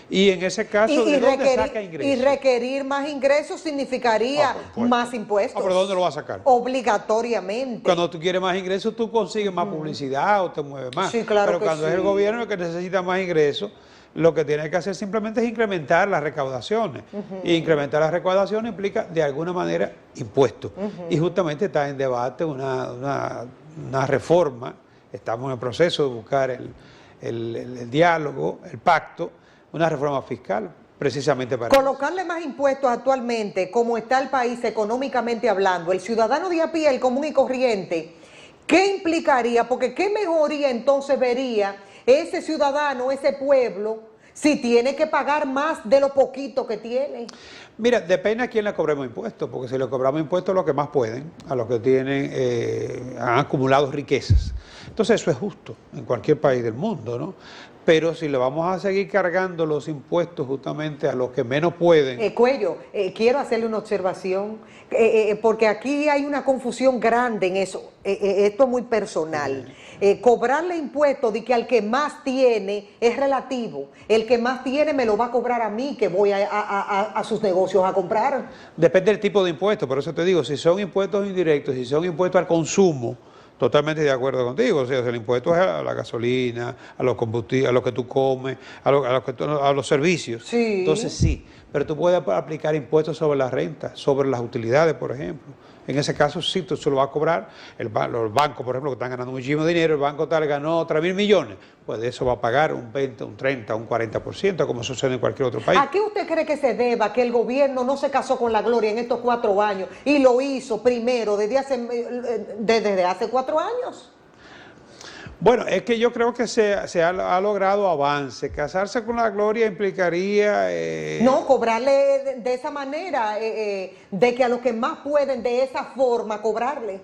Y en ese caso, ¿de dónde saca ingresos? Y requerir más ingresos significaría más impuestos. ¿Pero dónde lo va a sacar? Obligatoriamente. Cuando tú quieres más ingresos, tú consigues más publicidad o te mueves más. Sí, claro. Pero cuando es el gobierno el que necesita más ingresos, lo que tiene que hacer simplemente es incrementar las recaudaciones. Y incrementar las recaudaciones implica, de alguna manera, impuestos. Y justamente está en debate una reforma. Estamos en el proceso de buscar el diálogo, el pacto, una reforma fiscal, precisamente para colocarle más impuestos actualmente, como está el país económicamente hablando, el ciudadano de a pie, el común y corriente, ¿qué implicaría? Porque ¿qué mejoría entonces vería ese ciudadano, ese pueblo, si tiene que pagar más de lo poquito que tiene? Mira, depende a quién le cobremos impuestos, porque si le cobramos impuestos a los que más pueden, a los que han acumulado riquezas. Entonces eso es justo en cualquier país del mundo, ¿no? Pero si le vamos a seguir cargando los impuestos justamente a los que menos pueden... Cuello, quiero hacerle una observación, porque aquí hay una confusión grande en eso. Esto es muy personal. Cobrarle impuestos de que al que más tiene es relativo. El que más tiene me lo va a cobrar a mí, que voy a sus negocios a comprar. Depende del tipo de impuestos, por eso te digo, si son impuestos indirectos, si son impuestos al consumo, totalmente de acuerdo contigo. O sea, el impuesto es a la gasolina, a los combustibles, a lo que tú comes, a los servicios. Sí. Entonces sí, pero tú puedes aplicar impuestos sobre la renta, sobre las utilidades, por ejemplo. En ese caso sí, tú se lo vas a cobrar. Los bancos, por ejemplo, que están ganando muchísimo dinero, el banco tal ganó 3.000 millones, pues de eso va a pagar un 20, un 30, un 40%, como sucede en cualquier otro país. ¿A qué usted cree que se deba que el gobierno no se casó con la gloria en estos 4 años y lo hizo primero desde hace 4 años? Bueno, es que yo creo que se ha logrado avance. Casarse con la gloria implicaría... No, cobrarle de esa manera, de que a los que más pueden, de esa forma, cobrarle.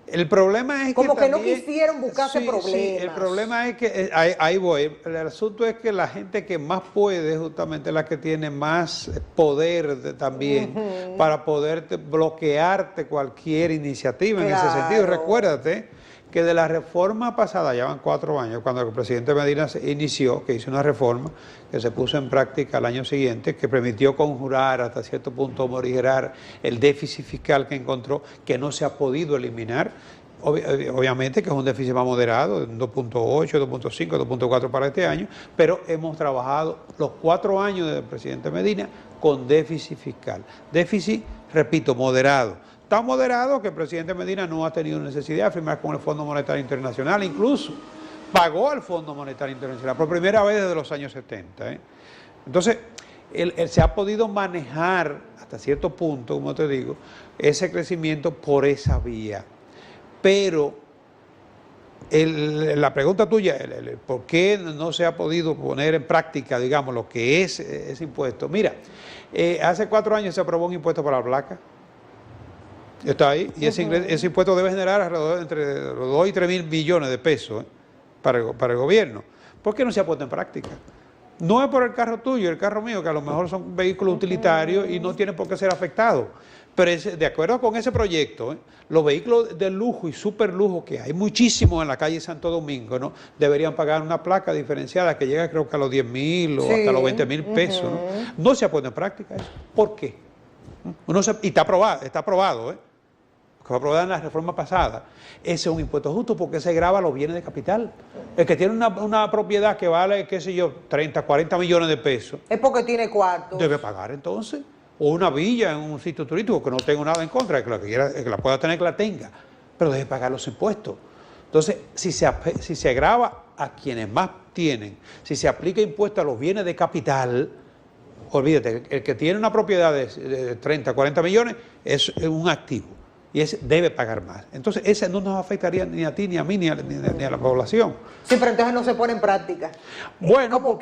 El problema es como que también, no quisieron buscarse problemas. Sí, el problema es que, ahí voy, el asunto es que la gente que más puede, justamente la que tiene más poder también, para poder bloquearte cualquier iniciativa en ese sentido. Recuérdate que de la reforma pasada, ya van 4 años, cuando el presidente Medina se inició, que hizo una reforma que se puso en práctica al año siguiente, que permitió conjurar hasta cierto punto, morigerar el déficit fiscal que encontró, que no se ha podido eliminar. Obviamente que es un déficit más moderado, 2.8, 2.5, 2.4 para este año, pero hemos trabajado los 4 años del presidente Medina con déficit fiscal. Déficit, repito, moderado. Tan moderado que el presidente Medina no ha tenido necesidad de firmar con el Fondo Monetario Internacional, incluso pagó al Fondo Monetario Internacional por primera vez desde los años 70. Entonces, él se ha podido manejar hasta cierto punto, como te digo, ese crecimiento por esa vía. Pero la pregunta tuya, ¿por qué no se ha podido poner en práctica, digamos, lo que es ese impuesto? Mira, hace 4 años se aprobó un impuesto para la placa. Está ahí, y ese impuesto debe generar alrededor entre los 2 y 3 mil millones de pesos para el gobierno. ¿Por qué no se ha puesto en práctica? No es por el carro tuyo, el carro mío, que a lo mejor son vehículos utilitarios y no tienen por qué ser afectados. Pero de acuerdo con ese proyecto, los vehículos de lujo y super lujo, que hay muchísimos en la calle Santo Domingo, ¿no?, deberían pagar una placa diferenciada que llega creo que a los 10.000 o hasta los 20.000 pesos. No se ha puesto en práctica eso. ¿Por qué? Y está aprobado, que fue aprobada en la reforma pasada. Ese es un impuesto justo porque se grava los bienes de capital. El que tiene una propiedad que vale, qué sé yo, 30, 40 millones de pesos. Es porque tiene cuartos. Debe pagar entonces. O una villa en un sitio turístico, que no tengo nada en contra, que la pueda tener, que la tenga, pero debe pagar los impuestos. Entonces, si se agrava a quienes más tienen, si se aplica impuesto a los bienes de capital, olvídate, el que tiene una propiedad de 30, 40 millones es un activo y ese debe pagar más. Entonces, ese no nos afectaría ni a ti, ni a mí, ni a la población. Sí, pero entonces no se pone en práctica. Bueno, como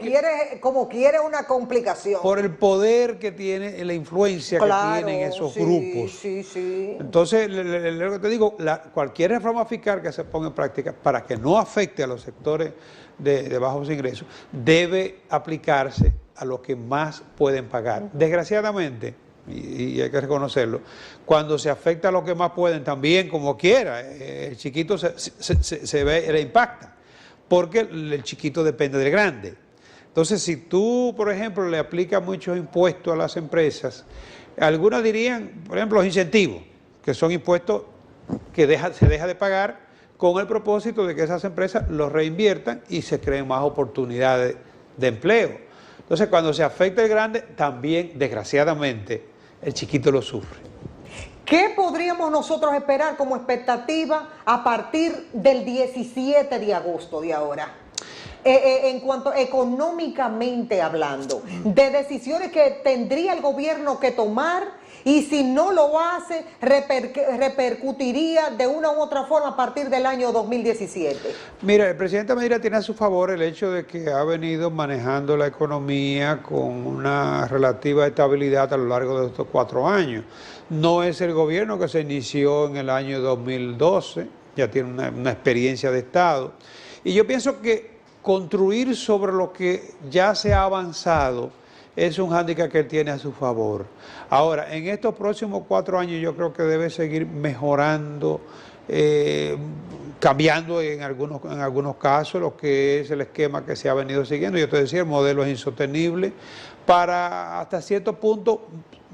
quiere una complicación. Por el poder que tiene, la influencia que tienen esos grupos. Sí. Entonces, lo que te digo, cualquier reforma fiscal que se ponga en práctica para que no afecte a los sectores de bajos ingresos, debe aplicarse a los que más pueden pagar. Desgraciadamente, y hay que reconocerlo, cuando se afecta a los que más pueden, también como quiera, el chiquito se ve, le impacta, porque el chiquito depende del grande. Entonces, si tú, por ejemplo, le aplicas muchos impuestos a las empresas, algunos dirían, por ejemplo, los incentivos, que son impuestos que se deja de pagar con el propósito de que esas empresas los reinviertan y se creen más oportunidades de empleo. Entonces, cuando se afecta el grande, también, desgraciadamente, el chiquito lo sufre. ¿Qué podríamos nosotros esperar como expectativa a partir del 17 de agosto de ahora? En cuanto económicamente hablando, de decisiones que tendría el gobierno que tomar, y si no lo hace, repercutiría de una u otra forma a partir del año 2017. Mira, el presidente Medina tiene a su favor el hecho de que ha venido manejando la economía con una relativa estabilidad a lo largo de estos 4 años. No es el gobierno que se inició en el año 2012, ya tiene una experiencia de Estado. Y yo pienso que construir sobre lo que ya se ha avanzado es un hándicap que él tiene a su favor. Ahora, en estos próximos 4 años yo creo que debe seguir mejorando, cambiando en algunos casos lo que es el esquema que se ha venido siguiendo. Yo te decía, el modelo es insostenible, para hasta cierto punto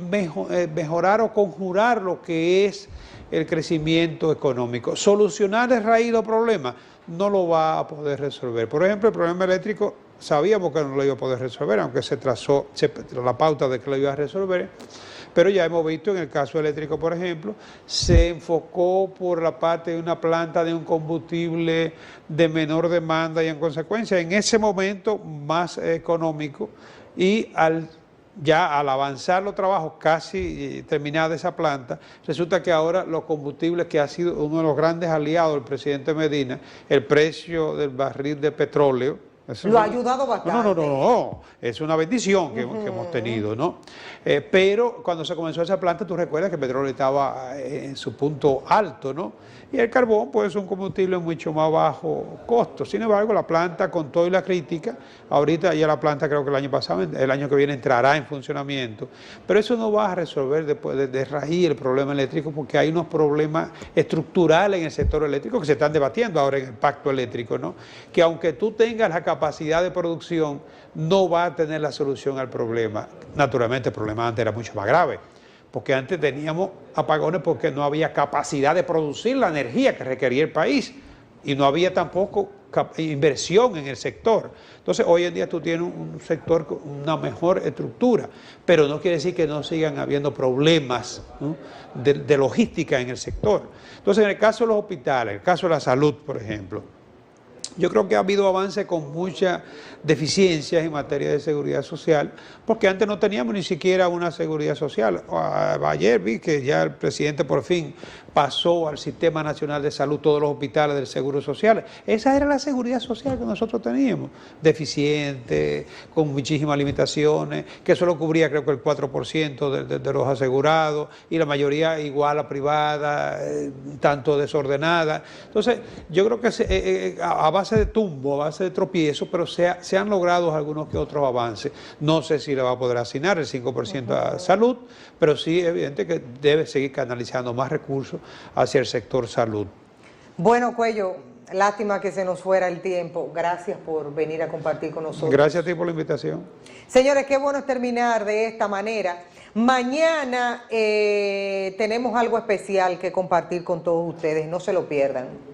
mejorar o conjurar lo que es el crecimiento económico. Solucionar de raíz los problemas no lo va a poder resolver. Por ejemplo, el problema eléctrico sabíamos que no lo iba a poder resolver, aunque se trazó la pauta de que lo iba a resolver, pero ya hemos visto en el caso eléctrico, por ejemplo, se enfocó por la parte de una planta de un combustible de menor demanda y en consecuencia en ese momento más económico, y al avanzar los trabajos casi terminada esa planta, resulta que ahora los combustibles, que ha sido uno de los grandes aliados del presidente Medina, el precio del barril de petróleo, Lo ha ayudado bastante. No, es una bendición que hemos tenido, ¿no? Pero cuando se comenzó esa planta, tú recuerdas que el petróleo estaba en su punto alto, ¿no? Y el carbón, pues, es un combustible mucho más bajo costo. Sin embargo, la planta, con toda la crítica, ahorita ya la planta creo que el año pasado, el año que viene entrará en funcionamiento, pero eso no va a resolver después de raíz el problema eléctrico, porque hay unos problemas estructurales en el sector eléctrico que se están debatiendo ahora en el pacto eléctrico, ¿no? Que aunque tú tengas la capacidad de producción, no va a tener la solución al problema. Naturalmente el problema antes era mucho más grave, porque antes teníamos apagones porque no había capacidad de producir la energía que requería el país y no había tampoco inversión en el sector. Entonces hoy en día tú tienes un sector con una mejor estructura, pero no quiere decir que no sigan habiendo problemas, ¿no?, de logística en el sector. Entonces en el caso de los hospitales, en el caso de la salud, por ejemplo, yo creo que ha habido avances con muchas deficiencias en materia de seguridad social, porque antes no teníamos ni siquiera una seguridad social. Ayer vi que ya el presidente por fin pasó al Sistema Nacional de Salud todos los hospitales del Seguro Social. Esa era la seguridad social que nosotros teníamos, deficiente, con muchísimas limitaciones, que solo cubría creo que el 4% de los asegurados, y la mayoría igual a privada, tanto desordenada. Entonces, yo creo que a base de tumbo, a base de tropiezo, pero se han logrado algunos que otros avances. No sé si le va a poder asignar el 5% a salud, pero sí es evidente que debe seguir canalizando más recursos hacia el sector salud. Bueno, Cuello, lástima que se nos fuera el tiempo. Gracias por venir a compartir con nosotros. Gracias a ti por la invitación. Señores, qué bueno es terminar de esta manera. Mañana tenemos algo especial que compartir con todos ustedes. No se lo pierdan.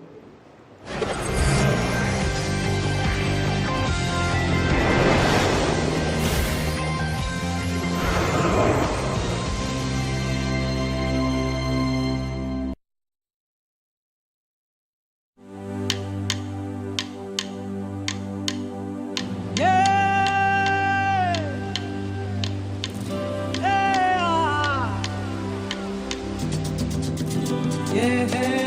Yeah.